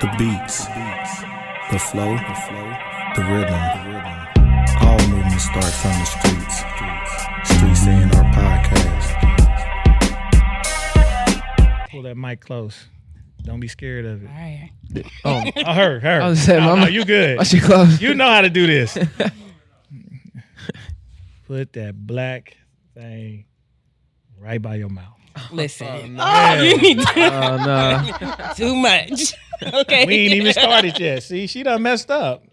The beats, the flow, the rhythm. All movements start from the streets. Streets A&R Podcast. Pull that mic close. Don't be scared of it. All right. Oh, her. I was saying, No, you good. I should close. You know how to do this. Put that black thing right by your mouth. Listen. Yeah. You need to No. too much. Okay. We ain't even started yet. See, she done messed up.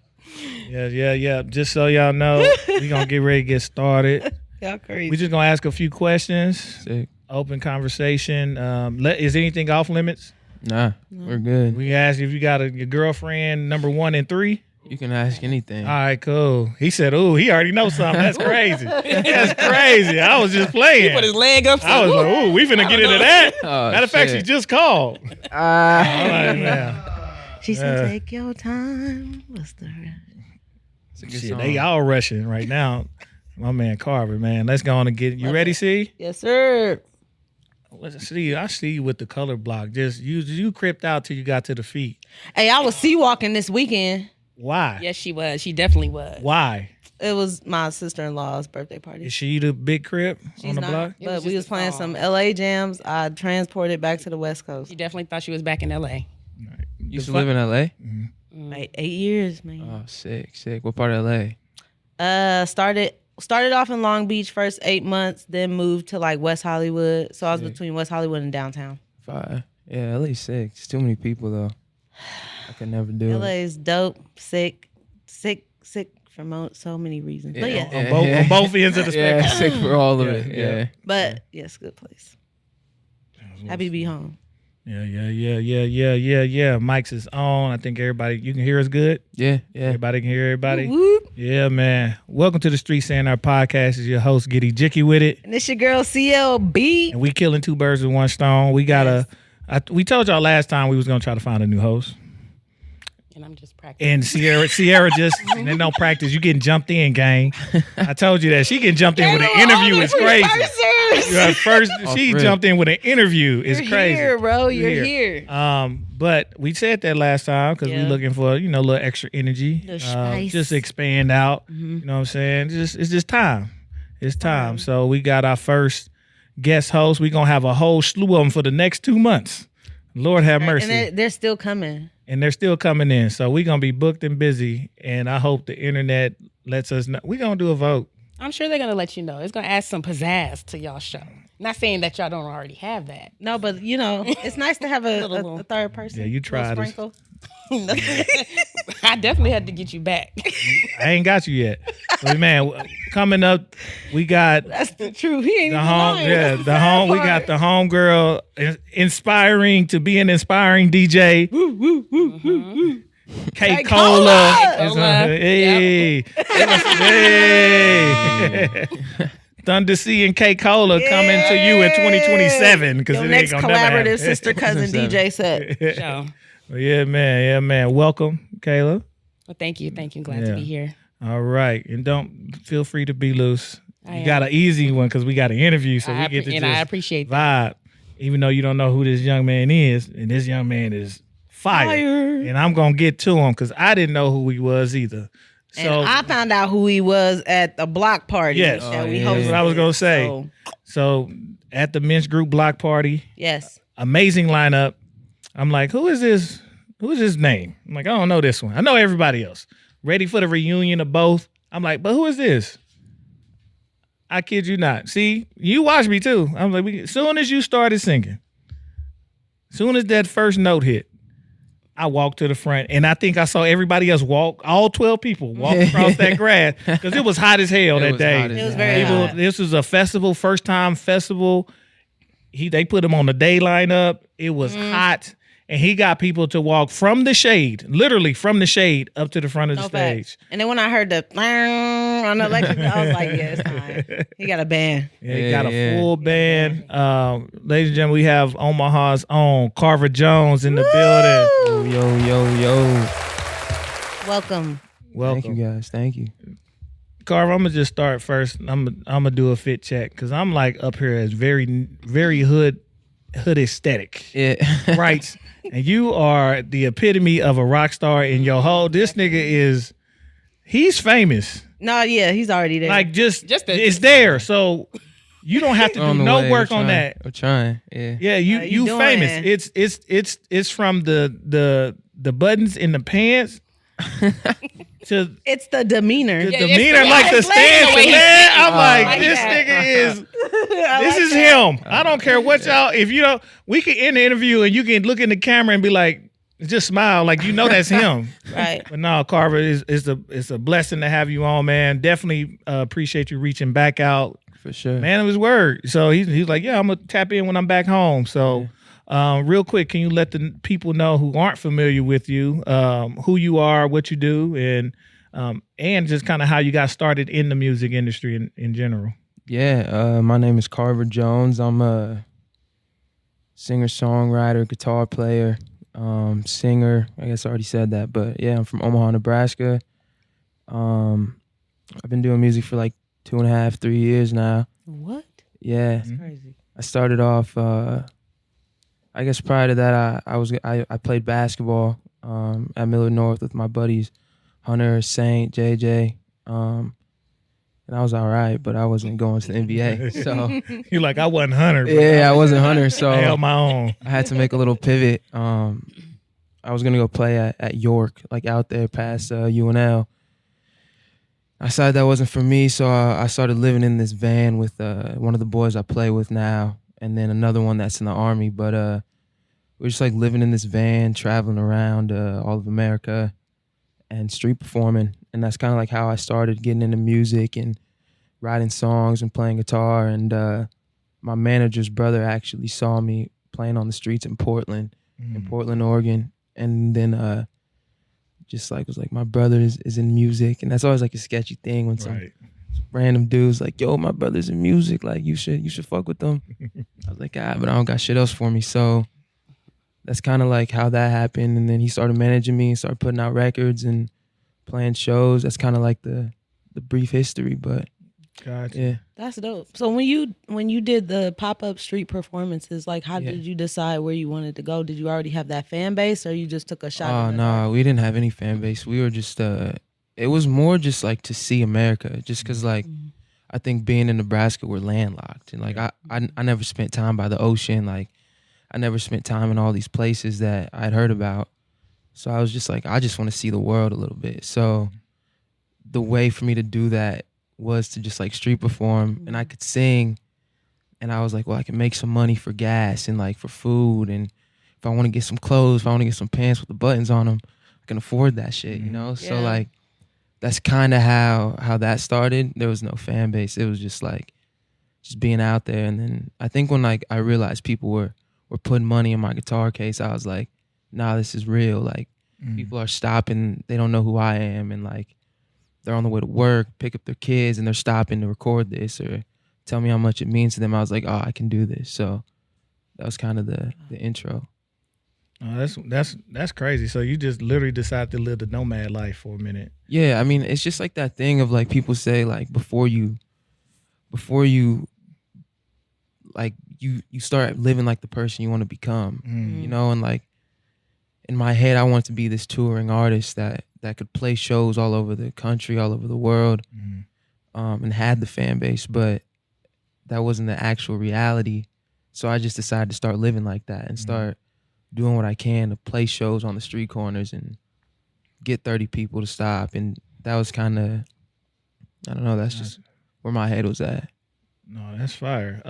Yeah. Just so y'all know, we gonna get ready to get started. Y'all crazy. We just gonna ask a few questions. Sick. Open conversation. Is anything off limits? Nah, we're good. We ask if you got your girlfriend number 1 and 3. You can ask anything. All right, cool. He said, "Ooh, he already knows something." That's crazy. That's crazy. I was just playing. He put his leg up. I was like, "Ooh, we finna get into that." Oh, Matter of fact, she shit. just called. All right, man. She said, "Take your time." What's the It's a good Shit, song. they all rushing right now. My man Carver, man. Let's go on and get you ready. See, Yes, sir. let's see. I see you with the color block. Just you crept out till you got to the feet. Hey, I was sea walking this weekend. Why? Yes, she was. She definitely was. Why? It was my sister-in-law's birthday party. Is she the big crib on the block? It But was we just was a playing song. some LA jams. I transported back to the West Coast. She definitely thought she was back in L.A. You used to live in L.A.? Like 8 years, man. Oh, sick. What part of L.A.? Started off in Long Beach first 8 months, then moved to like West Hollywood. So I was Sick. between West Hollywood and downtown. 5. Yeah, L.A.'s sick. It's too many people, though. I could never do it. LA is dope, sick for so many reasons. But yeah, On both ends of the Yeah, spectrum. sick for all of Yeah, it. yeah. Yeah. but yes, good place. Happy to be home. Yeah. Mike's is on. I think everybody, you can hear us good. Yeah. Everybody can hear everybody. Whoop. Yeah, man. Welcome to the Streets A&R Podcast. Is your host, Giddy Jicky with it. And it's your girl CLB. And we killing 2 birds with 1 stone. We got we told y'all last time we was going to try to find a new host. And I'm just practicing. And Sierra just, they don't practice. You getting jumped in, gang. I told you that. She getting jumped in with an interview. It's crazy. First, she rip. jumped in with an interview. It's You're crazy. here, bro. You're here. But we said that last time because Yeah. we're looking for, a little extra energy. The spice. Just expand out. You know what I'm saying? It's just time. It's time. So we got our first guest host. We're going to have a whole slew of them for the next 2 months. Lord have mercy. And they're still coming. And they're still coming in. So we're going to be booked and busy. And I hope the internet lets us know. We're going to do a vote. I'm sure they're going to let you know. It's going to add some pizzazz to y'all show. Not saying that y'all don't already have that. No, but it's nice to have a third person. Yeah, you tried Little it. sprinkle. I definitely had to get you back. I ain't got you yet. But man, coming up, we got That's the truth. He ain't the even home. lying. Yeah, That's the sad home. We part. got the home girl, inspiring to be an inspiring DJ. K Cola. Cola. Hey. Hey. Thunder C and K Cola coming to you in 2027 because Your it ain't next gonna never happen. collaborative sister cousin DJ set. So, Yeah, man. Welcome, Kayla. well, thank you. Glad to Yeah. be here. All right, and don't feel free to be loose. I You got an easy one because we got an interview, so we get to I just appreciate that. vibe, even though you don't know who this young man is, and this young man is fire. And I'm gonna get to him because I didn't know who he was either. So And I found out who he was at the block party Yes. that we yeah. hosted. that's what I was gonna say. So, So at the men's group block party, yes. amazing lineup. I'm like, who is this? Who is his name? I'm like, I don't know this one. I know everybody else. Ready for the reunion of both. I'm like, but who is this? I kid you not. See, you watch me too. I'm like, as soon as you started singing, soon as that first note hit, I walked to the front, and I think I saw everybody else walk. All 12 people walk across that grass because it was hot as hell that was day. hot as It was very People, hot. this was a festival, first time festival. They put him on the day lineup. It was hot, and he got people to walk from the shade, literally from the shade, up to the front of the No stage. facts. And then when I heard the on the electric, I was like, yeah, it's time. He got a band. Yeah, he got a full Yeah. band. Ladies and gentlemen, we have Omaha's own Carver Jones in the building. Yo. Welcome. Welcome, Thank you, guys. Thank you. Carver. I'm gonna just start first. I'm gonna do a fit check because I'm like up here as very, very hood aesthetic, Yeah. right? And you are the epitome of a rock star in your whole. This nigga he's famous. No, yeah, he's already there. Like just the- it's there. So you don't have to do On the no way, work we're on trying. that. We're trying. Yeah. Yeah, you doing famous. it. It's from the buttons in the pants to it's the demeanor. the it's demeanor, the- like the it's stance. the way he Man, I'm like, like this that. nigga is. I This like is that. him. I don't care what y'all. If you don't, we can end the interview and you can look in the camera and be like, just smile, like you know that's him. Right. But no, Carver, it's a blessing to have you on, man. Definitely appreciate you reaching back out. For sure. Man of his word. So he's like, yeah, I'm gonna tap in when I'm back home. So, real quick, can you let the people know who aren't familiar with you, who you are, what you do, and just kind of how you got started in the music industry in general. Yeah, my name is Carver Jones. I'm a singer-songwriter, guitar player, singer. I guess I already said that, but yeah, I'm from Omaha, Nebraska. I've been doing music for like 2.5, 3 years now. What? Yeah, Mm-hmm. Crazy. I started off. I guess prior to that, I played basketball at Millard North with my buddies Hunter, Saint, JJ. And I was all right, but I wasn't going to the NBA. So You're like, I wasn't Hunter. But yeah, I wasn't Hunter. So I held my own. I had to make a little pivot. I was gonna go play at York, like out there past UNL. I decided that wasn't for me, so I started living in this van with one of the boys I play with now, and then another one that's in the Army. But we're just like living in this van, traveling around all of America and street performing. And that's kind of like how I started getting into music and writing songs and playing guitar. And my manager's brother actually saw me playing on the streets in Portland, Oregon. And then just like was like, my brother is in music. And that's always like a sketchy thing when some random dude's like, yo, my brother's in music. Like you should fuck with them. I was like, but I don't got shit else for me. So that's kind of like how that happened. And then he started managing me and started putting out records and playing shows. That's kind of like the brief history, but Gotcha. yeah. That's dope. So when you did the pop-up street performances, like how did you decide where you wanted to go? Did you already have that fan base, or you just took a shot? Oh no, we didn't have any fan base. We were just it was more just like to see America, just because like I think being in Nebraska, we're landlocked, and like I never spent time by the ocean. Like I never spent time in all these places that I'd heard about. So I was just like, I just want to see the world a little bit. So the way for me to do that was to just like street perform, and I could sing, and I was like, well, I can make some money for gas and like for food, and if I want to get some clothes, if I want to get some pants with the buttons on them, I can afford that shit, you know? So like that's kind of how that started. There was no fan base. It was just like just being out there. And then I think when like I realized people were putting money in my guitar case, I was like, nah, this is real. Like people are stopping, they don't know who I am, and like they're on the way to work, pick up their kids, and they're stopping to record this or tell me how much it means to them. I was like, oh, I can do this. So that was kind of the intro. Oh, that's crazy. So you just literally decided to live the nomad life for a minute. Yeah, I mean, it's just like that thing of like people say like before you like you start living like the person you want to become, you know, and like in my head I wanted to be this touring artist that could play shows all over the country, all over the world, and had the fan base, but that wasn't the actual reality. So I just decided to start living like that and start doing what I can to play shows on the street corners and get 30 people to stop. And that was kind of, I don't know, that's just where my head was at. No, that's fire.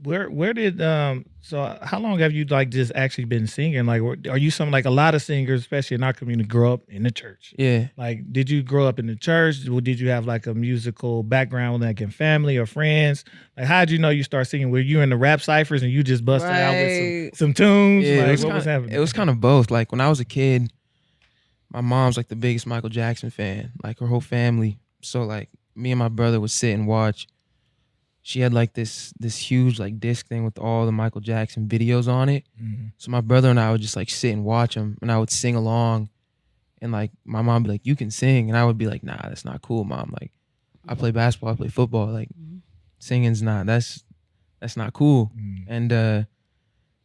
Where did so how long have you like just actually been singing? Like, are you something like a lot of singers, especially in our community, grow up in the church? Yeah. Like, did you grow up in the church? Or did you have like a musical background, like in family or friends? Like, how did you know you start singing? Were you in the rap ciphers and you just busted out with some tunes? Yeah, Like, what was happening? It was kind of both. Like when I was a kid, my mom's like the biggest Michael Jackson fan, like her whole family. So like me and my brother would sit and watch. She had like this huge like disc thing with all the Michael Jackson videos on it. So my brother and I would just like sit and watch them, and I would sing along. And like my mom would be like, "You can sing," and I would be like, "Nah, that's not cool, Mom. Like I play basketball, I play football. Like singing's not that's not cool." And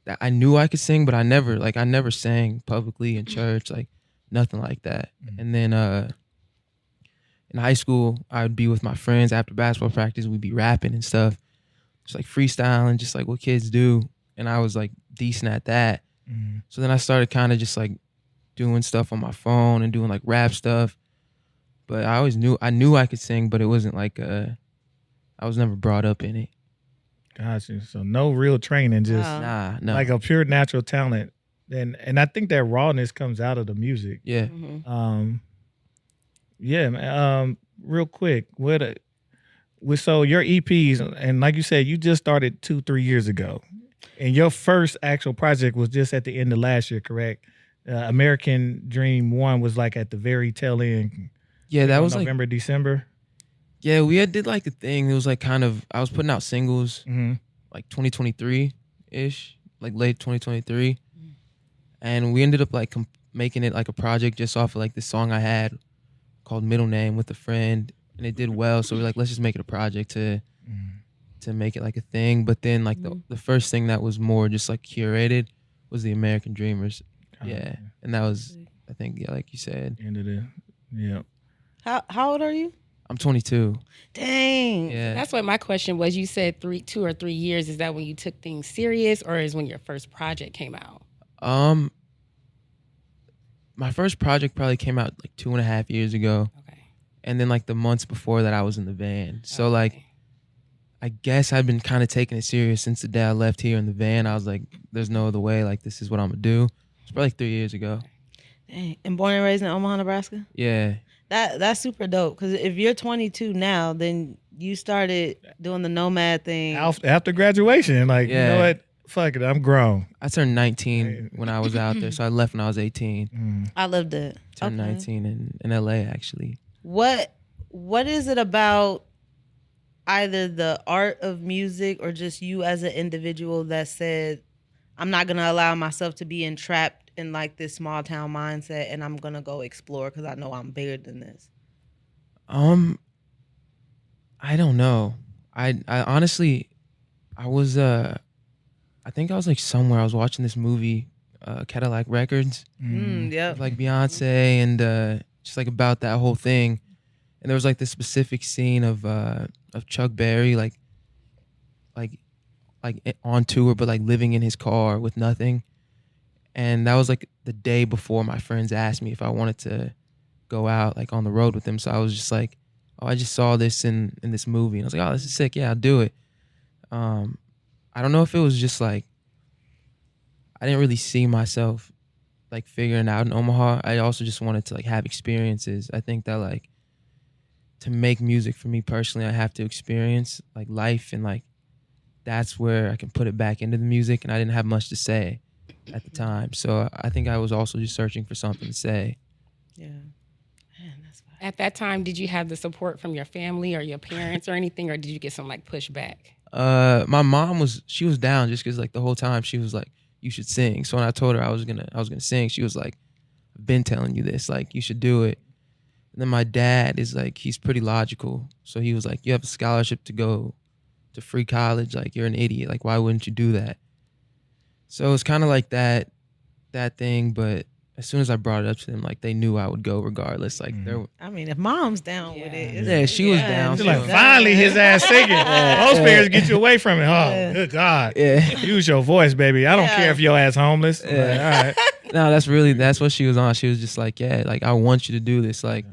that I knew I could sing, but I never sang publicly in church, like nothing like that. And then in high school, I would be with my friends after basketball practice. We'd be rapping and stuff, just like freestyling, just like what kids do. And I was like decent at that. So then I started kind of just like doing stuff on my phone and doing like rap stuff. But I always knew I could sing, but it wasn't like I was never brought up in it. Gotcha. So no real training, just Nah, no. like a pure natural talent. And I think that rawness comes out of the music. Yeah. Yeah, man. Real quick, so your EPs, and like you said, you just started 2-3 years ago, and your first actual project was just at the end of last year, correct? American Dream 1 was like at the very tail end. Yeah, that was November, like December. Yeah, we did like a thing. It was like kind of I was putting out singles like 2023 ish, like late 2023, and we ended up like making it like a project just off of like this song I had called Middle Name with a friend, and it did well. So we're like, let's just make it a project to make it like a thing. But then like the first thing that was more just like curated was the American Dreamers. Yeah, and that was I think like you said. End of the How old are you? I'm 22. Dang. Yeah. That's what my question was. You said 2 or 3 years. Is that when you took things serious, or is when your first project came out? My first project probably came out like 2.5 years ago. Okay. And then like the months before that I was in the van. So like I guess I've been kind of taking it serious since the day I left here in the van. I was like, there's no other way. Like, this is what I'm gonna do. It's probably like 3 years ago. Dang. And born and raised in Omaha, Nebraska? Yeah. That's super dope. Because if you're 22 now, then you started doing the nomad thing. After graduation, like, you know what? Fuck it, I'm grown. I turned 19 when I was out there. So I left when I was 18. I lived it. Turned 19 in LA, actually. What is it about either the art of music or just you as an individual that said, I'm not going to allow myself to be entrapped in like this small town mindset, and I'm going to go explore because I know I'm bigger than this? I don't know. I honestly, I was, I think I was like somewhere, I was watching this movie, Cadillac Records. Yep. Like Beyonce and just like about that whole thing. And there was like this specific scene of Chuck Berry, like on tour, but like living in his car with nothing. And that was like the day before my friends asked me if I wanted to go out like on the road with them. So I was just like, oh, I just saw this in this movie. And I was like, oh, this is sick. Yeah, I'll do it. I don't know if it was just like, I didn't really see myself like figuring out in Omaha. I also just wanted to like have experiences. I think that like to make music for me personally, I have to experience like life, and like that's where I can put it back into the music. And I didn't have much to say at the time. So I think I was also just searching for something to say. Yeah. Man, that's fine. At that time, did you have the support from your family or your parents or anything, or did you get some like pushback? My mom was down just because like the whole time she was like, you should sing. So when I told her I was gonna sing, she was like, I've been telling you this, like you should do it. And then my dad is like, he's pretty logical. So he was like, you have a scholarship to go to free college, like you're an idiot. Like why wouldn't you do that? So it's kind of like that thing, but as soon as I brought it up to them, like they knew I would go regardless. Like I mean, if mom's down with it, yeah, she was down. She's like, finally his ass singing. Most parents get you away from it. Oh, good God. Yeah. Use your voice, baby. I don't care if your ass homeless. Like, all right. No, that's what she was on. She was just like, yeah, like I want you to do this. Like,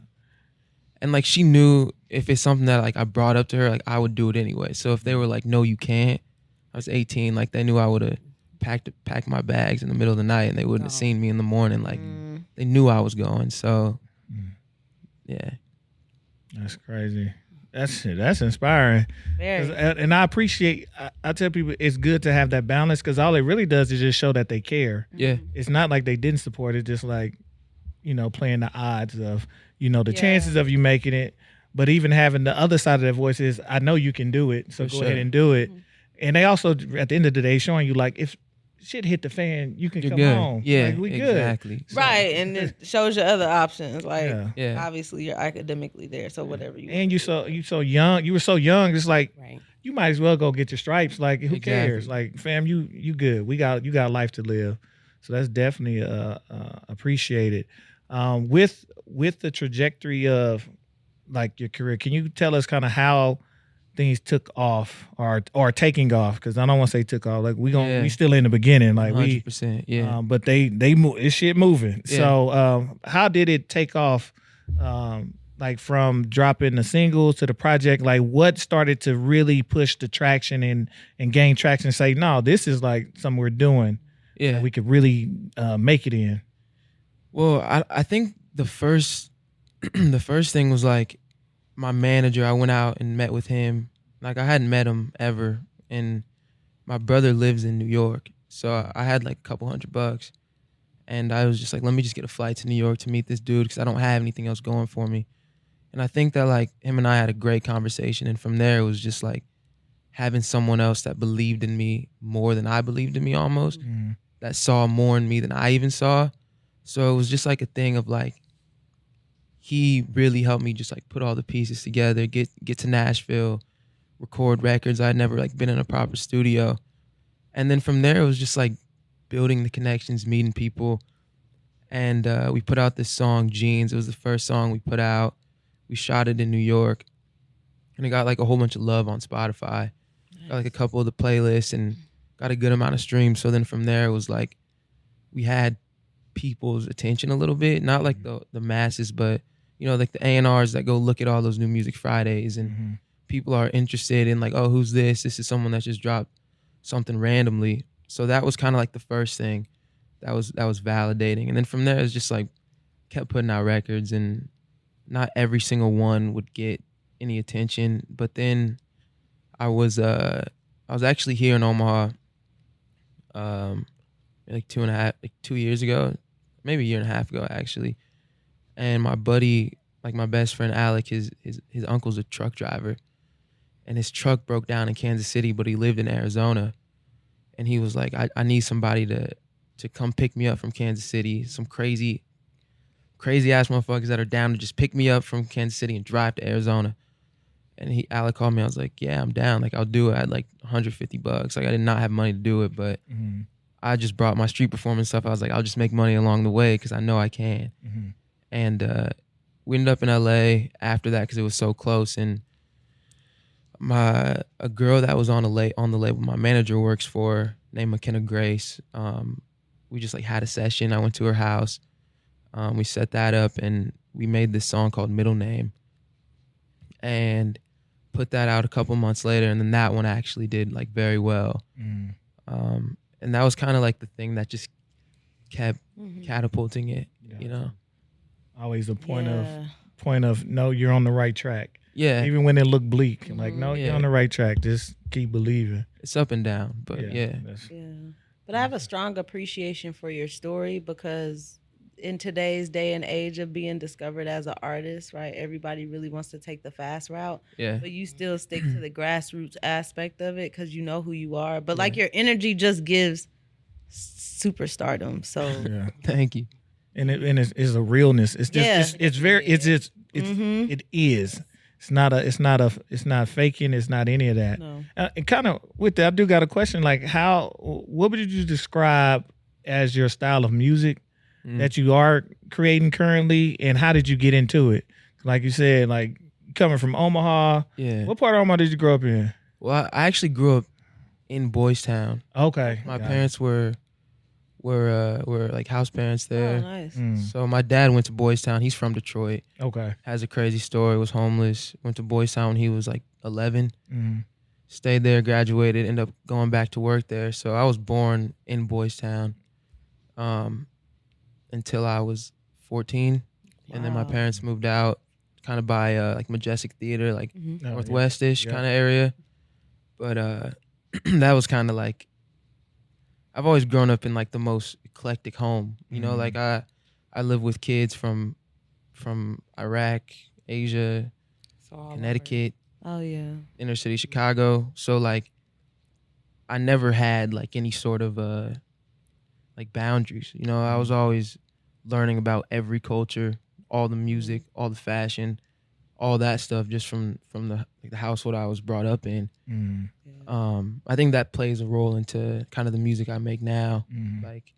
and like she knew if it's something that like I brought up to her, like I would do it anyway. So if they were like, no, you can't, I was 18, like they knew I would have packed my bags in the middle of the night and they wouldn't have seen me in the morning. Like they knew I was going. So yeah. That's crazy. That's inspiring. Very. And I appreciate, I tell people it's good to have that balance, because all it really does is just show that they care. Yeah. It's not like they didn't support it, just like, playing the odds of, the chances of you making it. But even having the other side of their voice is, I know you can do it, so go ahead and do it. And they also, at the end of the day, showing you like, if shit hit the fan, you can You're come good. home. Yeah, Like, we good. exactly. So, Right, and it shows you other options. Like, Yeah. Yeah. obviously, you're academically there, so whatever you. And you so young. You were so young. It's like Right. you might as well go get your stripes. Like who cares? Exactly. Like fam, you good. You got life to live. So that's definitely appreciated. With the trajectory of like your career, can you tell us kind of how things took off or taking off? Because I don't want to say took off. Like we still in the beginning. Like 100%. Yeah. but they move. It's shit moving. Yeah. So how did it take off? Like from dropping the singles to the project, like what started to really push the traction and gain traction and say, no, this is like something we're doing Yeah. that we could really make it in. Well, I think the first the first thing was like my manager. I went out and met with him. Like I hadn't met him ever, and my brother lives in New York, so I had like a couple $100, and I was just like, let me just get a flight to New York to meet this dude because I don't have anything else going for me. And I think that like him and I had a great conversation, and from there it was just like having someone else that believed in me more than I believed in me almost, that saw more in me than I even saw. So it was just like a thing of like, he really helped me just like put all the pieces together, get to Nashville, record records. I'd never like been in a proper studio. And then from there it was just like building the connections, meeting people. And we put out this song, Jeans. It was the first song we put out. We shot it in New York, and it got like a whole bunch of love on Spotify. Got like a couple of the playlists and got a good amount of streams. So then from there it was like we had people's attention a little bit, not like the masses, but you know, like the A&Rs that go look at all those new music Fridays, and people are interested in like, oh, who's this? This is someone that just dropped something randomly. So that was kind of like the first thing that was validating. And then from there it's just like kept putting out records, and not every single one would get any attention. But then I was actually here in Omaha like 2 years ago, maybe a year and a half ago actually. And my buddy, like my best friend Alec, his uncle's a truck driver, and his truck broke down in Kansas City, but he lived in Arizona. And he was like, I need somebody to come pick me up from Kansas City, some crazy ass motherfuckers that are down to just pick me up from Kansas City and drive to Arizona. And Alec called me. I was like, yeah, I'm down. Like, I'll do it. I had like $150. Like, I did not have money to do it, but I just brought my street performance stuff. I was like, I'll just make money along the way because I know I can. And we ended up in LA after that because it was so close. And a girl that was on the label my manager works for, named McKenna Grace, we just like had a session. I went to her house. We set that up, and we made this song called Middle Name, and put that out a couple months later. And then that one actually did like very well. And that was kind of like the thing that just kept catapulting it, you know? Always a point of no, you're on the right track. Yeah. Even when it looked bleak, like, no, you're on the right track. Just keep believing. It's up and down, but yeah. But I have a strong appreciation for your story, because in today's day and age of being discovered as an artist, right, everybody really wants to take the fast route. Yeah. But you still stick to the grassroots aspect of it because you know who you are. But like your energy just gives superstardom. So Thank you. And it's a realness. It's just it is. It's not faking. It's not any of that. No. And kind of with that, I do got a question. Like, what would you describe as your style of music that you are creating currently, and how did you get into it? Like you said, like coming from Omaha. Yeah. What part of Omaha did you grow up in? Well, I actually grew up in Boys Town. Okay. My parents were like house parents there. Oh, nice. So my dad went to Boys Town. He's from Detroit. Okay. Has a crazy story. Was homeless. Went to Boys Town when he was like 11. Stayed there, graduated, ended up going back to work there. So I was born in Boys Town until I was 14. And then my parents moved out kind of by like Majestic Theater, like Northwest-ish kind of area. But that was kind of like, I've always grown up in like the most eclectic home. You know, like I live with kids from Iraq, Asia, Connecticut, inner city Chicago. So like I never had like any sort of like boundaries. You know, I was always learning about every culture, all the music, all the fashion, all that stuff, just from the household I was brought up in. I think that plays a role into kind of the music I make now. Like,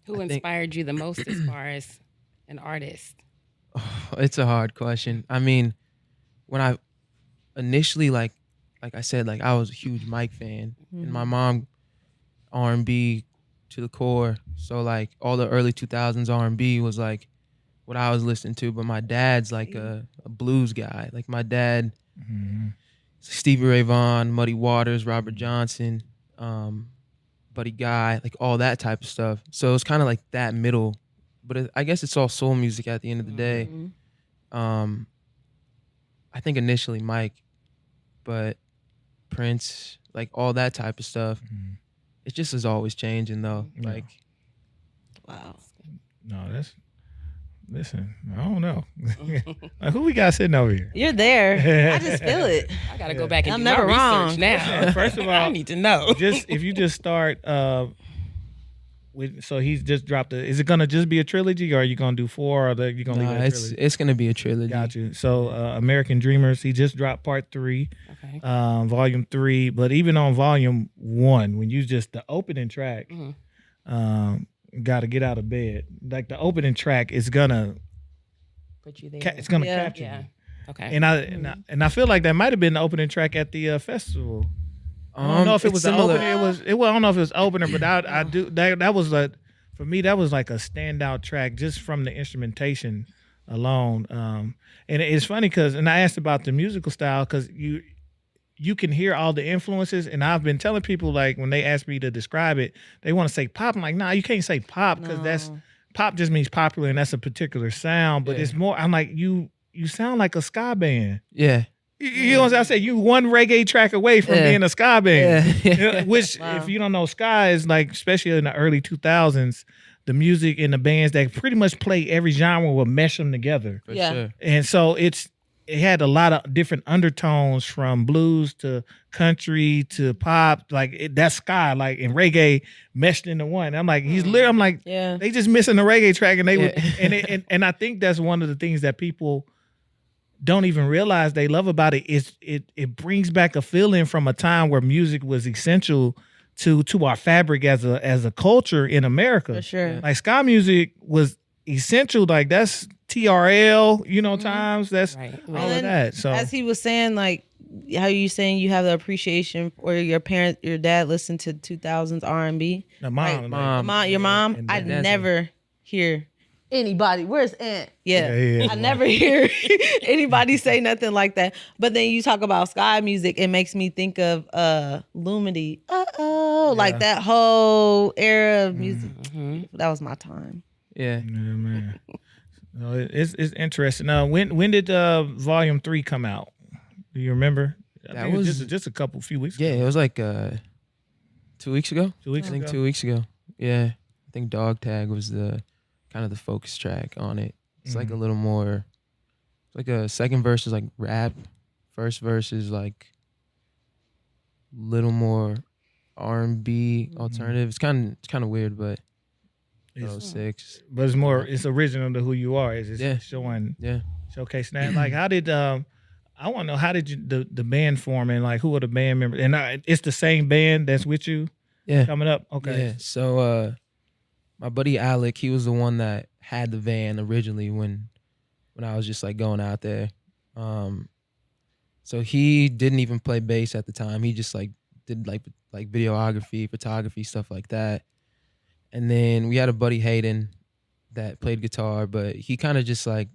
Who inspired you the most as far as an artist? It's a hard question. I mean, when I initially like I said, like I was a huge Mike fan, and my mom R&B to the core. So like all the early 2000s R&B was like what I was listening to. But my dad's like a blues guy. Like my dad, Stevie Ray Vaughan, Muddy Waters, Robert Johnson, Buddy Guy, like all that type of stuff. So it's kind of like that middle. But I guess it's all soul music at the end of the day. I think initially Mike, but Prince, like all that type of stuff. It just is always changing though. Yeah. Like, Wow. No, listen, I don't know. Like, who we got sitting over here? You're there. I just feel it. I gotta go back and I'm do never my research wrong. now. First of all, I need to know. if you just start so he's just dropped is it gonna just be a trilogy, or are you gonna do 4, or you gonna leave it a trilogy? it's gonna be a trilogy. Got you. So American Dreamers, he just dropped part 3, Okay. volume 3. But even on volume 1, when you just the opening track, gotta get out of bed. Like the opening track is gonna Put you there. it's gonna Yeah. capture Yeah. you. Okay. And I feel like that might have been the opening track at the festival. I don't know if it it's was the similar. opener. I don't know if it was opener, but I do that was for me that was like a standout track just from the instrumentation alone. And it's funny and I asked about the musical style because you can hear all the influences, and I've been telling people like when they ask me to describe it, they want to say pop. I'm like, nah, you can't say pop because that's pop just means popular, and that's a particular sound. But it's more. I'm like you sound like a ska band. Yeah. You know what I'm saying? You one reggae track away from being a ska band. Yeah. Which, if you don't know, ska is like, especially in the early 2000s, the music and the bands that pretty much play every genre will mesh them together. For Yeah. sure. And so it had a lot of different undertones from blues to country to pop. Like that's ska, like and reggae meshed into one. I'm like, I'm like, Yeah. they just missing the reggae track, and they would, Yeah. and I think that's one of the things that people don't even realize they love about it is it brings back a feeling from a time where music was essential to our fabric as a culture in America. For sure. Like ska music was essential. Like that's TRL, times that's Right. all And of then, that. So as he was saying, like how you saying you have the appreciation, or your dad listened to 2000s R&B. the mom, like, Your mom, and I that's never hear anybody. Where's Aunt? Yeah. I never hear anybody say nothing like that. But then you talk about sky music, it makes me think of Lumity. Like that whole era of music. That was my time. Yeah. Yeah, man. No, it's interesting. Now, when did Volume 3 come out? Do you remember? I That think it was- just a few weeks Yeah, ago. it was like 2 weeks ago. 2 weeks I think ago. 2 weeks ago. Yeah. I think Dog Tag was the kind of the focus track on it. It's like a little more, it's like a second verse is like rap. First verse is like little more R&B alternative. It's kind of weird, but It's- 06. But it's original to who you are. It's Yeah. showcasing that. Like, how did I want to know, how did you the band form, and like who are the band members? And it's the same band that's with you Yeah. coming up. Okay. Yeah. So my buddy Alec, he was the one that had the van originally when I was just like going out there. So he didn't even play bass at the time. He just like did like videography, photography, stuff like that. And then we had a buddy Hayden that played guitar, but he kind of just like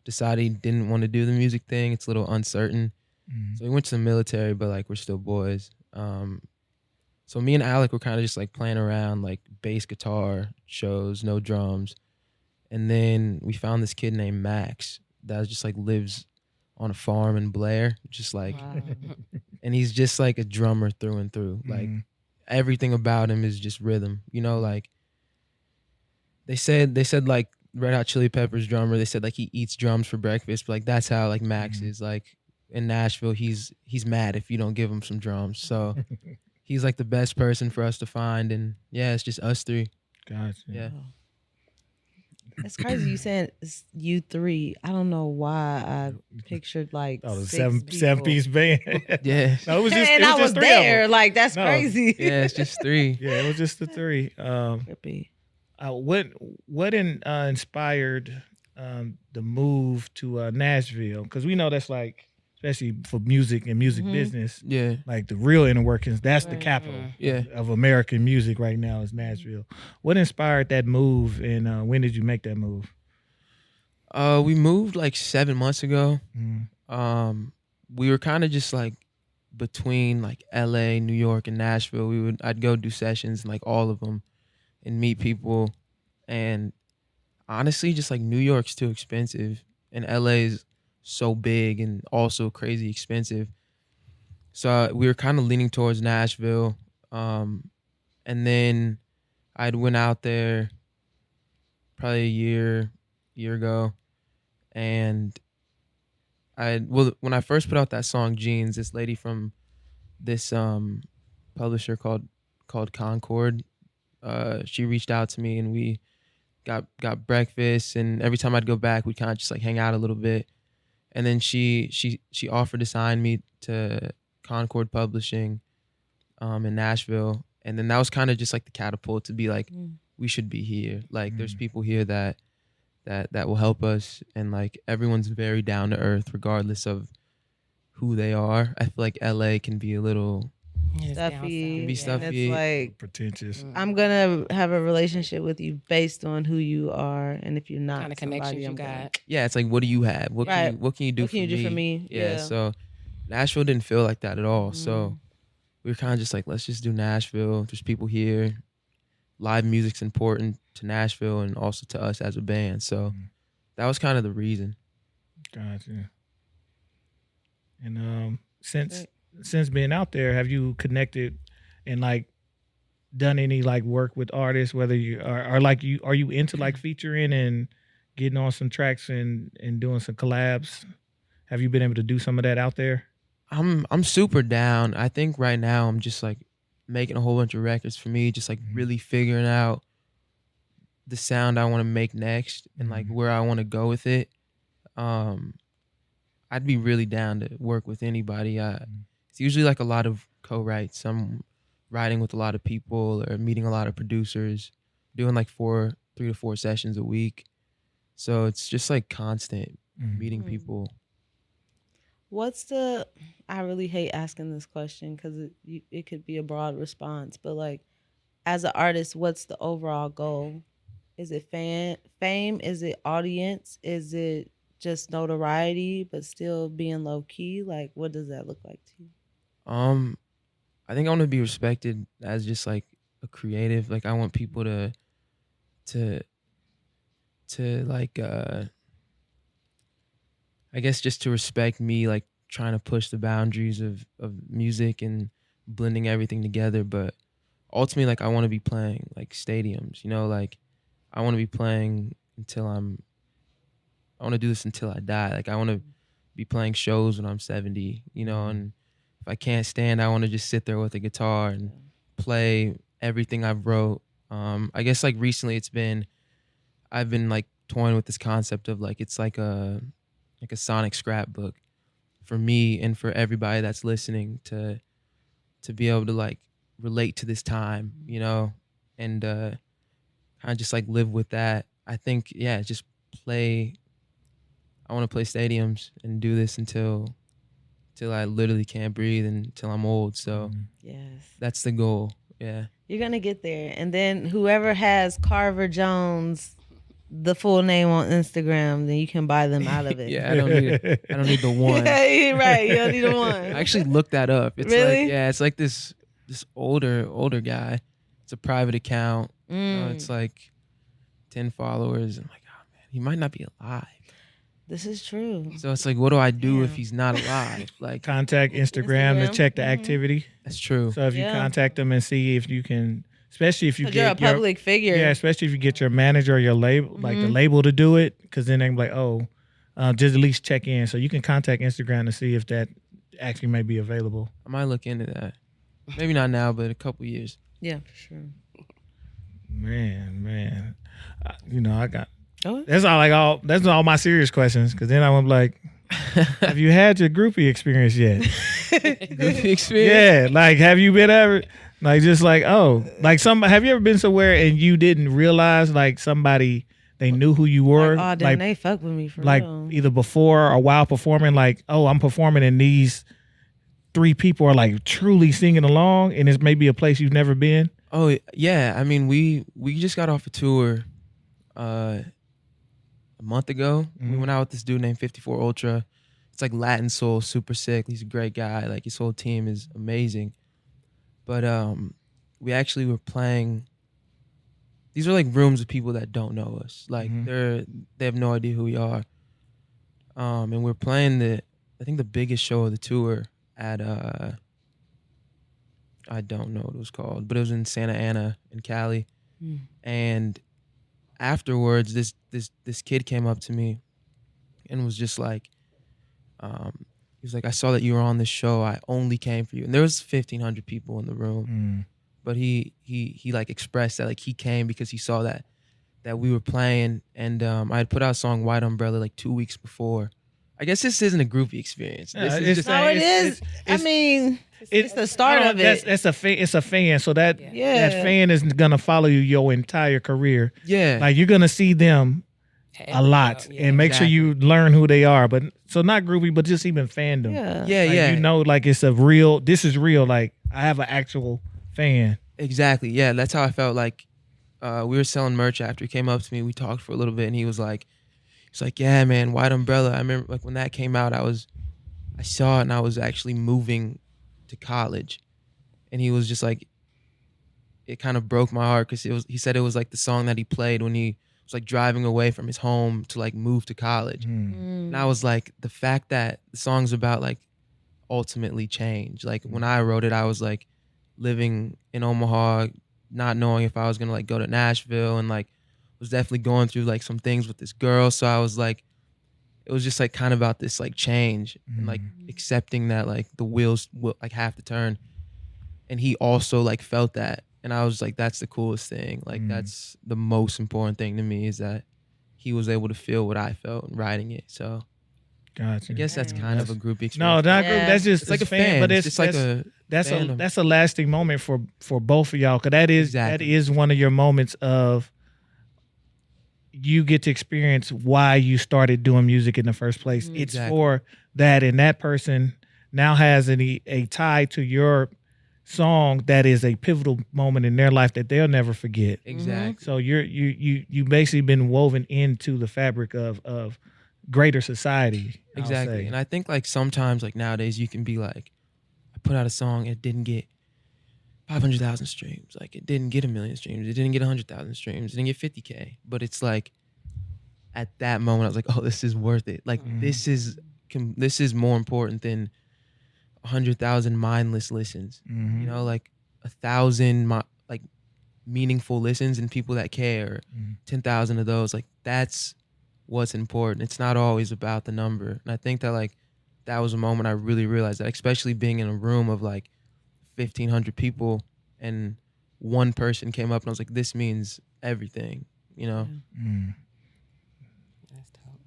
decided he didn't want to do the music thing. It's a little uncertain. So he went to the military, but like we're still boys. So me and Alec were kind of just like playing around, like bass guitar shows, no drums. And then we found this kid named Max that just like lives on a farm in Blair, just like, and he's just like a drummer through and through. Like everything about him is just rhythm, like they said like Red Hot Chili Peppers drummer, they said like he eats drums for breakfast, but like that's how like Max is. Like in Nashville, he's mad if you don't give him some drums. So he's like the best person for us to find, and yeah, it's just us three. Gotcha. Yeah. It's crazy you saying it's you three. I don't know why I pictured like Oh, the 6 seven piece band. Yeah. No, it was just, and it was I just was three of there. them. Like that's No. crazy. Yeah, it's just 3. Yeah, it was just the 3. Trippy. What inspired the move to Nashville? Because we know that's like, especially for music and music business, Yeah. like the real inner workings. That's the capital Yeah. of American music right now is Nashville. What inspired that move, and when did you make that move? We moved like 7 months ago. Mm. We were kind of just like between like LA, New York, and Nashville. I'd go do sessions in like all of them and meet people. And honestly, just like New York's too expensive and LA's so big and also crazy expensive. So we were kind of leaning towards Nashville. And then I'd went out there probably a year ago. And when I first put out that song Jeans, this lady from this publisher called Concord, she reached out to me and we got breakfast, and every time I'd go back we'd kind of just like hang out a little bit. And then she offered to sign me to Concord Publishing in Nashville. And then that was kind of just like the catapult to be like, we should be here. Like there's people here that will help us, and like everyone's very down to earth regardless of who they are. I feel like LA can be a little Stuffy. Can be stuffy. And it's like Pretentious. I'm gonna have a relationship with you based on who you are, and if you're not Kind of somebody, connections you I'm gonna- got. yeah, it's like, what do you have? What can you do, What can you do for me? Yeah. Yeah. So Nashville didn't feel like that at all. So we were kind of just like, let's just do Nashville. There's people here. Live music's important to Nashville and also to us as a band. So that was kind of the reason. Gotcha. And since being out there, have you connected and like done any like work with artists? Whether you are you into like featuring and getting on some tracks and doing some collabs? Have you been able to do some of that out there? I'm super down. I think right now I'm just like making a whole bunch of records for me, just like really figuring out the sound I want to make next and like where I want to go with it. I'd be really down to work with anybody. It's usually like a lot of co-writes. I'm writing with a lot of people or meeting a lot of producers, doing like 3 to 4 sessions a week. So it's just like constant meeting people. I really hate asking this question because it could be a broad response, but like as an artist, what's the overall goal? Is it fame? Is it audience? Is it just notoriety but still being low key? Like what does that look like to you? I think I want to be respected as just like a creative. Like I want people to like I guess just to respect me, like trying to push the boundaries of music and blending everything together. But ultimately, like I want to be playing like stadiums, you know, like I want to be playing I want to do this until I die. Like I want to be playing shows when I'm 70, you know, and if I can't stand, I want to just sit there with a guitar and play everything I've wrote. I guess like recently I've been like toying with this concept of like, it's like a sonic scrapbook for me and for everybody that's listening to be able to like relate to this time, you know, and kind of just like live with that. I think, just I want to play stadiums and do this until I literally can't breathe and until I'm old. So Yes. that's the goal. Yeah. You're going to get there. And then whoever has Carver Jones, the full name on Instagram, then you can buy them out of it. Yeah, I don't need the one. Yeah, right. You don't need a one. I actually looked that up. It's Really? like, it's like this older guy. It's a private account. You know, it's like 10 followers. I'm like, oh man, he might not be alive. This is true. So it's like, what do I do if he's not alive? Like, Contact Instagram to Instagram. check the activity. that's true. So if you contact them and see if you can, especially if you Because you're a get public figure. yeah, especially if you get your manager or your label, like the label to do it, because then they're like, just at least check in. So you can contact Instagram to see if that actually may be available. I might look into that. Maybe not now, but a couple years. Yeah, for sure. Man. I got. Oh. That's all my serious questions. Because then I was like, have you had your groupie experience yet? Groupie experience. Yeah, like have you been ever like just like have you ever been somewhere and you didn't realize like somebody they knew who you were? Like, oh, damn, they fuck with me for like real. either before or while performing, like, oh, I'm performing and these 3 people are like truly singing along and it's maybe a place you've never been. Oh yeah, I mean we just got off a tour a month ago. We went out with this dude named 54 Ultra. It's like Latin soul, super sick. He's a great guy. Like his whole team is amazing. But we actually were playing. These are like rooms of people that don't know us. Like they have no idea who we are. And we're playing I think the biggest show of the tour at I don't know what it was called, but it was in Santa Ana in Cali. And afterwards, this kid came up to me and was just like, he was like, I saw that you were on this show. I only came for you. And there was 1,500 people in the room. But he like expressed that like he came because he saw that we were playing. And I had put out a song White Umbrella like 2 weeks before. I guess this isn't a groupie experience. This is just No, it is. I mean, it's the start of it. It's a fan. So that fan is gonna follow you your entire career. Yeah. Like you're gonna see them a lot and make sure you learn who they are. But so not groupie, but just even fandom. Yeah. Like, you know, like it's a real. This is real. Like I have an actual fan. Exactly. Yeah, that's how I felt. Like we were selling merch after he came up to me. We talked for a little bit, and he was like, yeah, man, White Umbrella. I remember like when that came out, I saw it, and I was actually moving to college, and he was just like, it kind of broke my heart because he said it was like the song that he played when he was like driving away from his home to like move to college. And I was like, the fact that the song's about like ultimately change. Like when I wrote it, I was like living in Omaha, not knowing if I was gonna like go to Nashville, and like was definitely going through like some things with this girl. So I was like, it was just like kind of about this like change and like accepting that like the wheels will like have to turn. And he also like felt that. And I was like, that's the coolest thing. Like that's the most important thing to me, is that he was able to feel what I felt in writing it. So Gotcha. I guess that's kind of a group experience. No, not group. That's just It's like a fan, but it's just like a fandom. that's a lasting moment for both of y'all, because that is one of your moments of you get to experience why you started doing music in the first place. It's for that, and that person now has a tie to your song that is a pivotal moment in their life that they'll never forget. Exactly. So you basically been woven into the fabric of greater society. Exactly. And I think like sometimes like nowadays you can be like, I put out a song, it didn't get 500,000 streams. Like it didn't get 1 million streams. It didn't get 100,000 streams. It didn't get 50K. But it's like at that moment I was like, oh, this is worth it. Like this is more important than 100,000 mindless listens. You know, like 1,000 like meaningful listens and people that care. 10,000 of those. Like that's what's important. It's not always about the number. And I think that like that was a moment I really realized that, especially being in a room of like 1,500 people and one person came up and I was like, this means everything, you know? That's dope.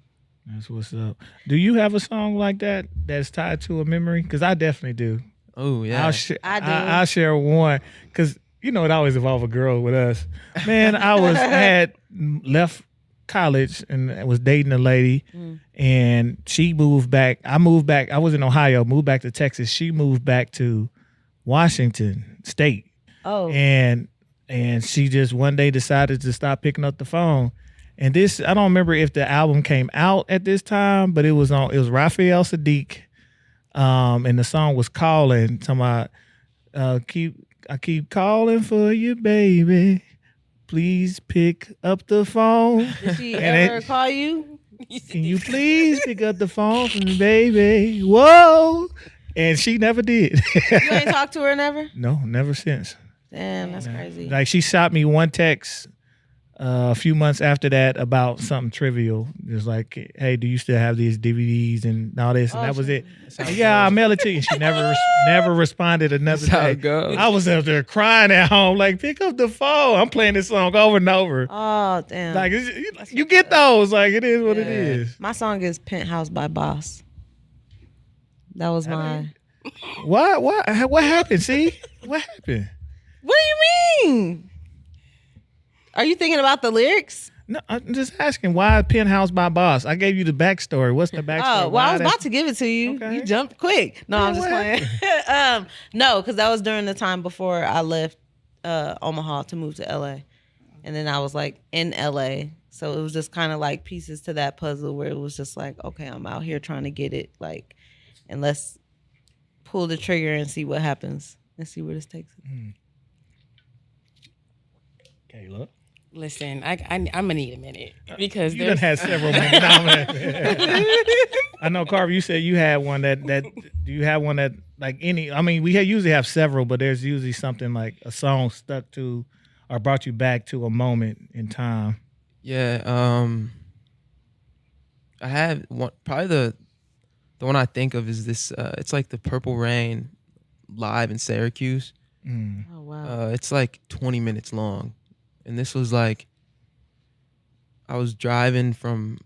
That's what's up. Do you have a song like that that's tied to a memory? Because I definitely do. Oh yeah. I do. I'll share one, because you know it always involves a girl with us. Man, I had left college and I was dating a lady, and she moved back. I moved back. I was in Ohio, moved back to Texas. She moved back to Washington State. Oh. And she just one day decided to stop picking up the phone. And this, I don't remember if the album came out at this time, but it was Raphael Sadiq. And the song was Calling, talking about I keep calling for you, baby. Please pick up the phone. Did she ever call you? Can you please pick up the phone for me, baby? Whoa. And she never did. You ain't talked to her never? No, never since. Damn, that's crazy. Like she shot me one text a few months after that about something trivial. Just like, hey, do you still have these DVDs and all this? And that was it. Yeah, I'll mail it to you. She never responded another That's how day. it goes. I was up there crying at home, like, pick up the phone. I'm playing this song over and over. Oh, damn. Like, you get those. Like, it is what it is. My song is Penthouse by Boss. That was my... What happened? See? What happened? What do you mean? Are you thinking about the lyrics? No, I'm just asking, why Penthouse by Boss? I gave you the backstory. What's the backstory? Oh, well, I was about to give it to you. Okay. You jumped quick. No, I'm just playing. No, because that was during the time before I left Omaha to move to LA. And then I was like in LA. So it was just kind of like pieces to that puzzle where it was just like, okay, I'm out here trying to get it. Like, and let's pull the trigger and see what happens and see where this takes us. Kayla. Listen, I'm gonna need a minute because You done had several minutes. I know, Carver, you said you had one that do you have one that like any, I mean, usually have several, but there's usually something like a song stuck to or brought you back to a moment in time. Yeah, I have one. Probably the one I think of is this. It's like the Purple Rain live in Syracuse. Oh, wow. It's like 20 minutes long, and this was like I was driving from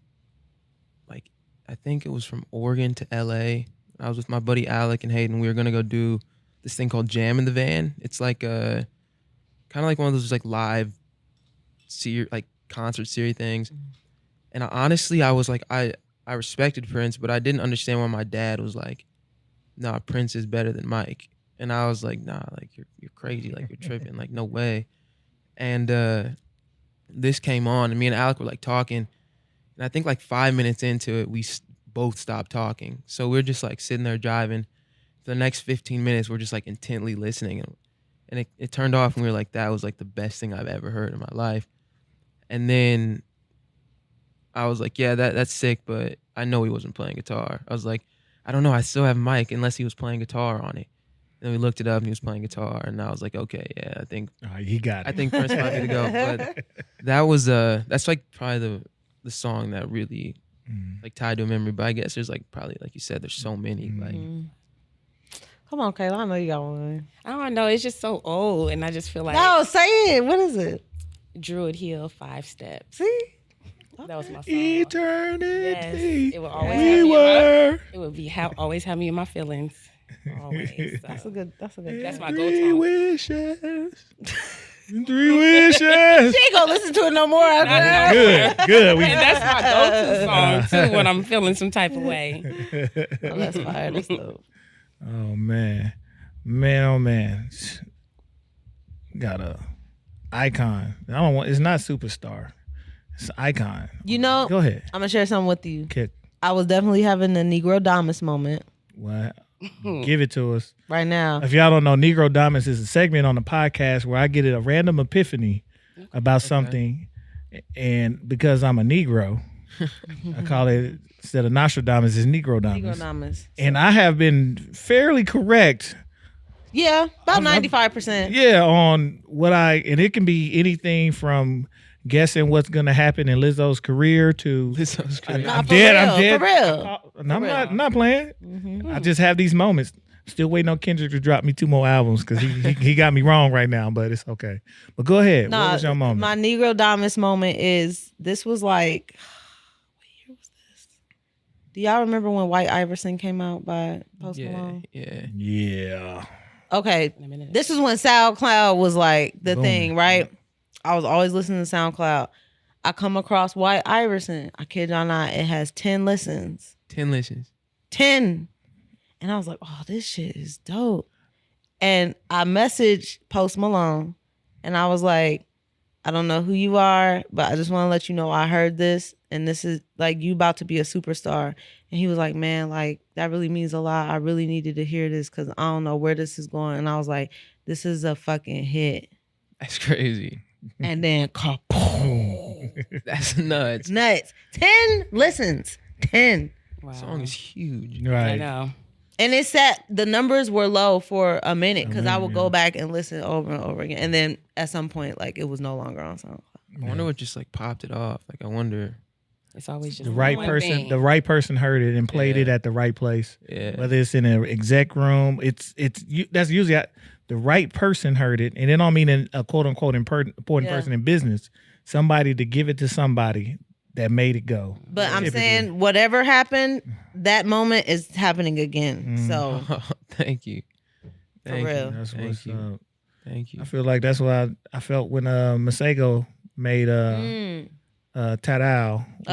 like I think it was from Oregon to LA. I was with my buddy Alec and Hayden. We were gonna go do this thing called Jam in the Van. It's like a kind of like one of those like live like concert series things. And honestly, I was like, I respected Prince, but I didn't understand why my dad was like, nah, Prince is better than Mike. And I was like, nah, like you're crazy, like you're tripping, like no way. And this came on, and me and Alec were like talking, and I think like 5 minutes into it, we both stopped talking. So we're just like sitting there driving. For the next 15 minutes, we're just like intently listening, and it turned off, and we were like, that was like the best thing I've ever heard in my life. And then I was like, yeah, that's sick, but I know he wasn't playing guitar. I was like, I don't know, I still have Mike unless he was playing guitar on it. And then we looked it up and he was playing guitar, and I was like, okay, yeah, I think He got it. I think Prince might be the go. But that was that's like probably the song that really like tied to a memory. But I guess there's like probably like you said, there's so many like. Come on, Kayla. I know you got one. I don't know. It's just so old, and I just feel like No, say it. What is it? Druid Hill 5 Steps. See? That was my song. Eternity. Yes, it would always we have me were. it would be always have me in my feelings. Always. So That's a good. that's my Three go-to. wishes. 3 wishes. She ain't gonna listen to it no more after that. Good. We, And that's my go-to song too when I'm feeling some type of way. Oh, that's fire. That's dope. oh man, oh man. Got a icon. I don't want. It's not superstar. It's icon. You know, Go ahead. I'm gonna share something with you. Kick. I was definitely having a Negro Damas moment What? Give it to us. right now. If y'all don't know, Negro Dominance is a segment on the podcast where I get a random epiphany about something, and because I'm a Negro, I call it, instead of Nostradamus, it's Negro Negro Dominance. Damas. And I have been fairly correct, Yeah, about 95%. yeah, on what and it can be anything from guessing what's going to happen in Lizzo's career to Lizzo's career. Nah, I'm for dead. real, I'm dead. for real. And I'm not playing. I just have these moments. Still waiting on Kendrick to drop me 2 more albums because he got me wrong right now, but it's okay. But go ahead. What was your moment? My Negro Damas moment is, this was like, what year was this? Do y'all remember when White Iverson came out by Post Malone? Yeah. Yeah. Okay, In a minute. this is when SoundCloud was like the Boom. thing, right? I was always listening to SoundCloud. I come across White Iverson. I kid y'all not, it has 10 listens. 10 listens. 10. And I was like, oh, this shit is dope. And I messaged Post Malone, and I was like, I don't know who you are, but I just want to let you know I heard this, and this is like, you about to be a superstar. And he was like, man, like, that really means a lot. I really needed to hear this because I don't know where this is going. And I was like, this is a fucking hit. That's crazy. And then kaboom. That's nuts. Nuts. 10 listens. 10. Wow. The song is huge. I Right. know. And it sat, the numbers were low for a minute because I would go back and listen over and over again. And then at some point, like, it was no longer on SoundCloud. I wonder what just like popped it off. Like I wonder. It's always just The right one person, thing. the right person heard it and played it at the right place. Yeah. Whether it's in an exec room, that's usually the right person heard it, and it don't mean a quote unquote important person in business. Somebody to give it to somebody that made it go. But I'm Typically. saying whatever happened, that moment is happening again. So Thank you. Thank real. you. That's Thank what's you. up. Thank you. I feel like that's what I felt when Masego made Tadao with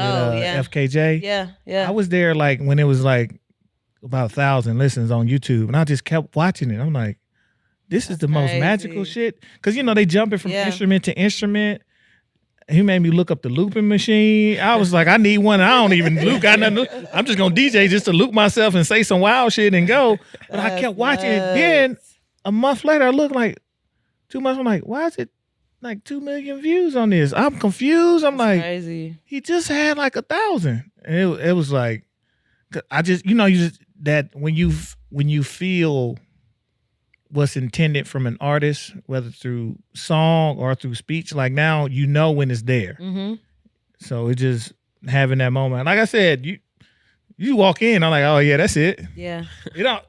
FKJ. yeah. I was there like when it was like about 1,000 listens on YouTube, and I just kept watching it. I'm like, this is the most crazy. magical shit. Because, you know, they jumping from Yeah. instrument to instrument. He made me look up the looping machine. I was like, I need one. I don't even loop. Got nothing. I'm just going to DJ just to loop myself and say some wild shit and go. But I kept watching it. Then a month later, I looked like 2 months. I'm like, why is it like 2 million views on this? I'm confused. I'm like, crazy. he just had like 1,000. And it was like, I just, you know, you just, that when you feel what's intended from an artist, whether through song or through speech, like now you know when it's there. Mm-hmm. So it's just having that moment. Like I said, you walk in, I'm like, oh yeah, that's it. Yeah. You know,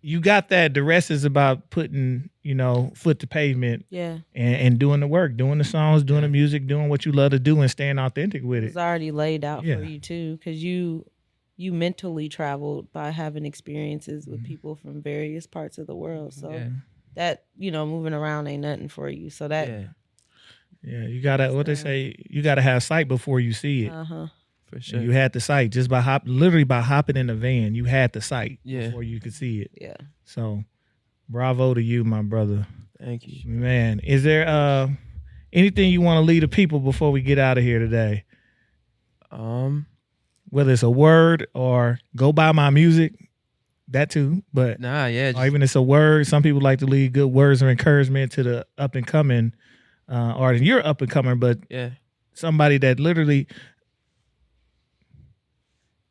you got that. The rest is about putting, you know, foot to pavement Yeah. and doing the work, doing the songs, doing the music, doing what you love to do and staying authentic with It's it. already laid out Yeah. for you too, because you mentally traveled by having experiences with people from various parts of the world. So Yeah. that, you know, moving around ain't nothing for you. So that Yeah, you gotta, what they say, you gotta have sight before you see it. For sure. And you had the sight just by literally by hopping in the van. You had the sight before you could see it. Yeah. So, bravo to you, my brother. Thank you. Man, is there anything you want to leave the people before we get out of here today? Whether it's a word or go buy my music, that too. But Nah, yeah. or even it's a word. Some people like to leave good words of encouragement to the up and coming artist. You're up and coming, but Yeah. somebody that literally,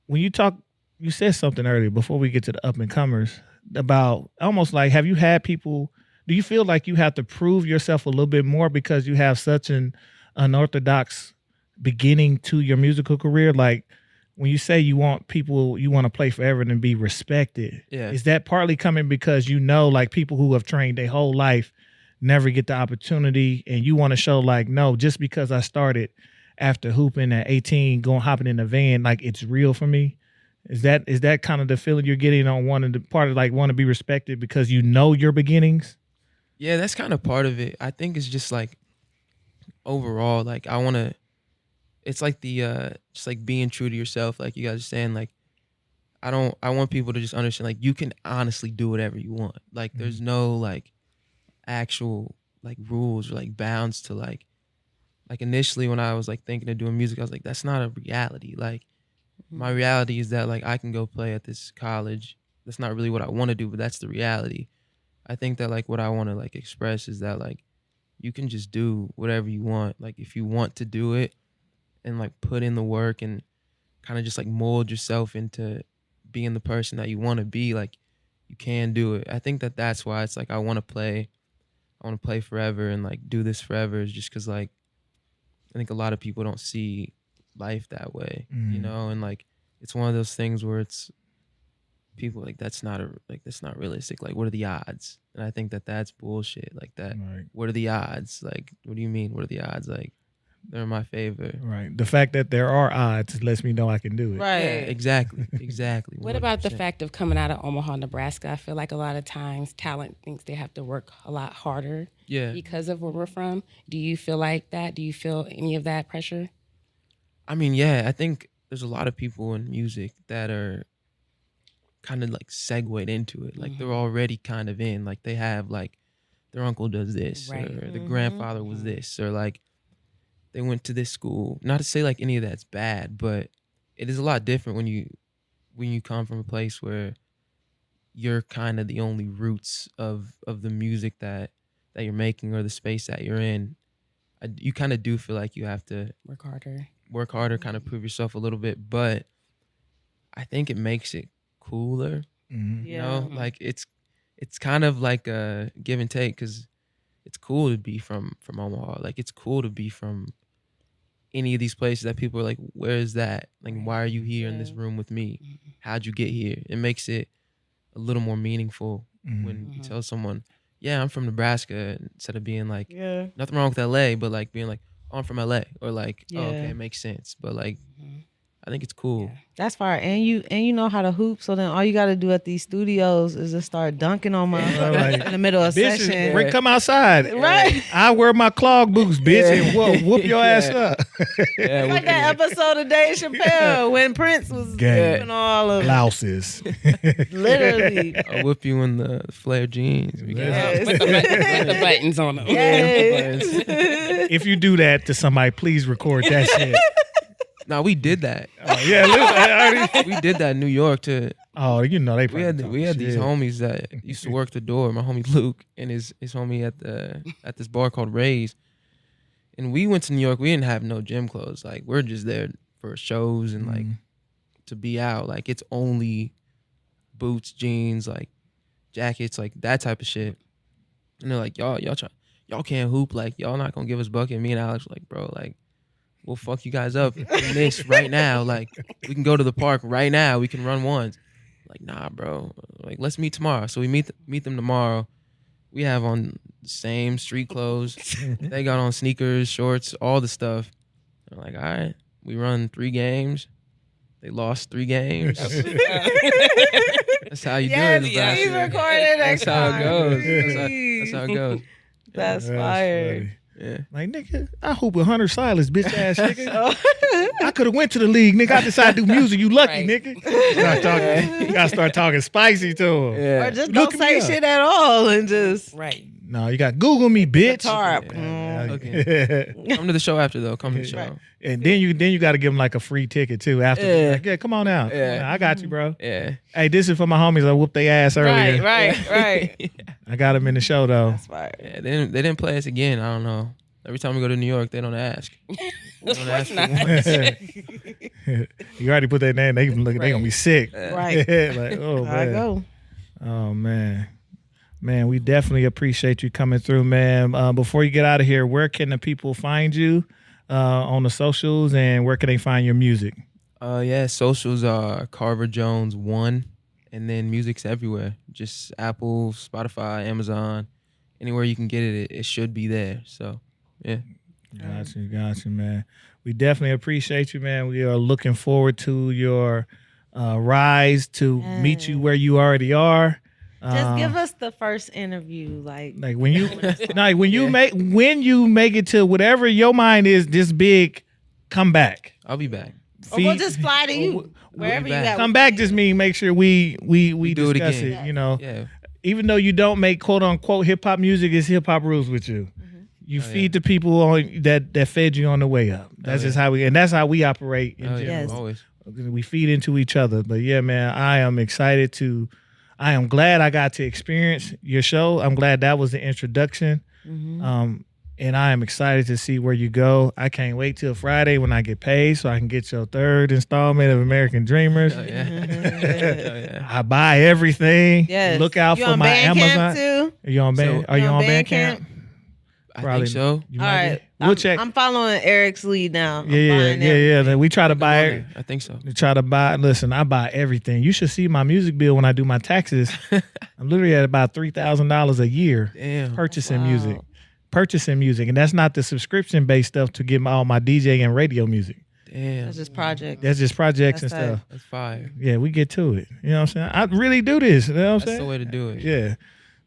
when you talk, you said something earlier before we get to the up and comers about almost like, have you had people, do you feel like you have to prove yourself a little bit more because you have such an unorthodox beginning to your musical career? Like when you say you want people, you want to play forever and be respected. Yeah. Is that partly coming because you know, like people who have trained their whole life never get the opportunity, and you want to show like, no, just because I started after hooping at 18, hopping in the van, like it's real for me? Is that kind of the feeling you're getting on wanting to part of like want to be respected because you know your beginnings? Yeah, that's kind of part of it. I think it's just like overall, like I want to, it's like the, just like being true to yourself. Like you guys are saying, like, I want people to just understand, like, you can honestly do whatever you want. Like there's no like actual like rules or like bounds to like initially when I was like thinking of doing music, I was like, that's not a reality. Like my reality is that like I can go play at this college. That's not really what I want to do, but that's the reality. I think that like what I want to like express is that like you can just do whatever you want. Like if you want to do it and like put in the work and kind of just like mold yourself into being the person that you want to be, like you can do it. I think that that's why it's like I want to play forever and like do this forever, is just because like I think a lot of people don't see life that way, you know, and like it's one of those things where it's people like that's not realistic. Like, what are the odds? And I think that that's bullshit. Like that. Right. What are the odds? Like, what do you mean? What are the odds? Like, they're in my favor. Right. The fact that there are odds lets me know I can do it. Right. Yeah, exactly. Exactly. What about the 100%. fact of coming out of Omaha, Nebraska? I feel like a lot of times talent thinks they have to work a lot harder Yeah. because of where we're from. Do you feel like that? Do you feel any of that pressure? I mean, yeah, I think there's a lot of people in music that are kind of like segued into it. Like they're already kind of in. Like they have like their uncle does this, Right. or the grandfather was this, or like they went to this school. Not to say like any of that's bad, but it is a lot different when you come from a place where you're kind of the only roots of the music that you're making or the space that you're in. You kind of do feel like you have to Work harder. kind of prove yourself a little bit, but I think it makes it cooler. Mhm. You know, like it's kind of like a give and take, because it's cool to be from Omaha. Like it's cool to be from any of these places that people are like, where is that? Like, why are you here in this room with me? How'd you get here? It makes it a little more meaningful when you tell someone, yeah, I'm from Nebraska, instead of being like, nothing wrong with LA, but like being like, oh, I'm from LA, or like, oh, okay, it makes sense. But like, I think it's cool. That's fire. And you know how to hoop, so then all you got to do at these studios is just start dunking on my in the middle of session. Rick, come outside. Right. I wear my clog boots, bitch, and whoop your ass up. It's like that episode of Dave Chappelle when Prince was doing all of blouses. Literally. I'll whip you in the flare jeans. Put the buttons on them. Yes. If you do that to somebody, please record that shit. No, we did that. Listen, We did that in New York too. oh, you know they. We had these homies that used to work the door. My homie Luke and his homie at this bar called Ray's. And we went to New York. We didn't have no gym clothes. Like we're just there for shows and like to be out. Like it's only boots, jeans, like jackets, like that type of shit. And they're like, y'all can't hoop. Like y'all not gonna give us bucket. Me and Alex were like, bro, like we'll fuck you guys up in this right now. Like we can go to the park right now. We can run ones. Like nah, bro. Like let's meet tomorrow. So we meet them tomorrow. We have on the same street clothes. They got on sneakers, shorts, all the stuff. They're like, all right, we run 3 games. They lost 3 games. That's how you do it. He's recorded. That's how it goes. That's how it goes. That's fire. funny. Yeah. Like nigga, I hoop with Hunter Silas, bitch ass nigga. I could have went to the league, nigga. I decided to do music. You lucky, nigga. You gotta start talking spicy to him. Yeah. Or just don't say shit at all and just No, you got to Google me, bitch. guitar. Okay. Come to the show after though. Come to the show. Right. And then you got to give them like a free ticket too after. Yeah. Like, yeah, come on out. Yeah. I got you, bro. Yeah. Hey, this is for my homies. I whooped their ass earlier. Right. I got them in the show though. That's fire. Yeah. They didn't play us again. I don't know. Every time we go to New York, they don't ask. They don't ask for once. You already put that name. They gonna be sick. Right. Like, oh man. I go. Oh man. Man, we definitely appreciate you coming through, man. Before you get out of here, where can the people find you on the socials, and where can they find your music? Socials are Carver Jones 1, and then music's everywhere. Just Apple, Spotify, Amazon, anywhere you can get it, it should be there. So, yeah. Got you, man. We definitely appreciate you, man. We are looking forward to your rise to meet you where you already are. Just give us the first interview, like when you make it to whatever your mind is this big, come back. I'll be back. Or we'll just fly to you wherever you at. Come back, just mean make sure we do discuss it again. it. You know, Yeah. even though you don't make quote unquote hip hop music, it's hip hop rules with you. You feed the people on that fed you on the way up. That's just how that's how we operate in general. Yes. Always. We feed into each other. But yeah, man, I am glad I got to experience your show. I'm glad that was the introduction. And I am excited to see where you go. I can't wait till Friday when I get paid so I can get your 3rd installment of American Dreamers. Oh, yeah. I buy everything. Yes. Look out You for on my Bandcamp Amazon. too? Are you on Band? Are you on Bandcamp? I think so. You All might right. be. We'll check. I'm following Eric's lead now. I'm Yeah. buying everything. Then we try to buy it. I think so. Listen, I buy everything. You should see my music bill when I do my taxes. I'm literally at about $3,000 a year Damn. purchasing music. And that's not the subscription-based stuff to get all my DJ and radio music. Damn. That's just project. That's just projects That's and stuff. That's fire. Yeah, we get to it. You know what I'm saying? I really do this. You know what I'm That's saying? the way to do it. Yeah.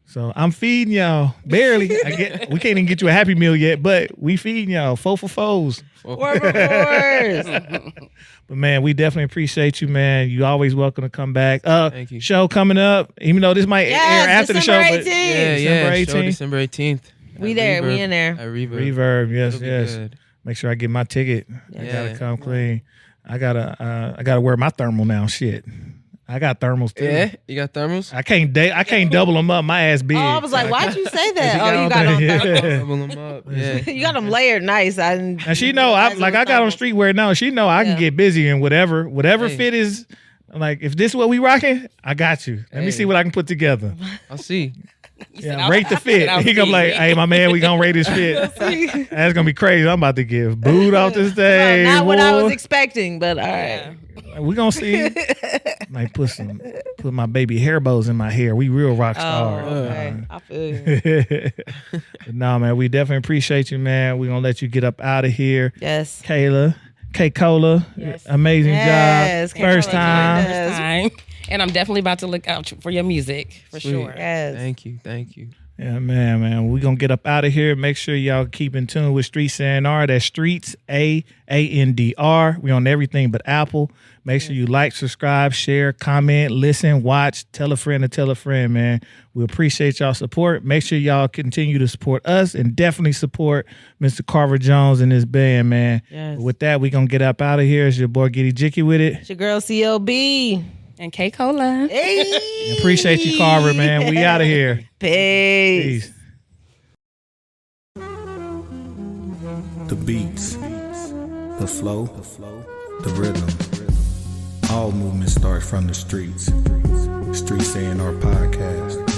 So I'm feeding y'all barely. We can't even get you a Happy Meal yet, but we feeding y'all 4 for 4s. 4 for 4s. But man, we definitely appreciate you, man. You always welcome to come back. Thank you. Show coming up, even though this might air after the show. December But 18th. Yeah, December Show 18th. December 18th. We there. We in there. At Reverb. Reverb, yes. It'll be good. Make sure I get my ticket. I Yeah. gotta come clean. I gotta wear my thermal now. Shit, I got thermals too. Yeah, you got thermals? I can't double them up. My ass big. Oh, I was like, why'd you say that? Oh, you got got on yeah. thermal. Double them up. Yeah. You got them layered nice. And she know I got on streetwear now. She know I can get busy and whatever Hey. fit is. Like if this is what we rocking, I got you. Let me see what I can put together. I'll see. Yeah, rate the fit. He gonna be like, hey, my man, we gonna rate his fit. That's gonna be crazy. I'm about to get booed off the stage. Not what I boy. was expecting, but all right. We gonna see. Might put my baby hair bows in my hair. We real rock stars. Okay. I feel you. No, man, we definitely appreciate you, man. We gonna let you get up out of here. Yes. Kayla, K-Cola, Yes. amazing Yes, job. First K-Cola, time. yes. Time. And I'm definitely about to look out for your music for Sweet. sure. Yes. Thank you. Yeah, man. We gonna get up out of here. Make sure y'all keep in tune with Streets A&R. That's Streets A&R. We on everything but Apple. Make sure you like, subscribe, share, comment, listen, watch, tell a friend to tell a friend, man. We appreciate y'all support. Make sure y'all continue to support us and definitely support Mr. Carver Jones and his band, man. Yes. With that, we gonna get up out of here. It's your boy Giddy Jicky with it. It's your girl CLB. And K-Cola. Hey. Appreciate you, Carver, man. We out of here. Peace. Peace. The beats, the flow, the rhythm. All movement starts from the streets. Streets A&R Podcast.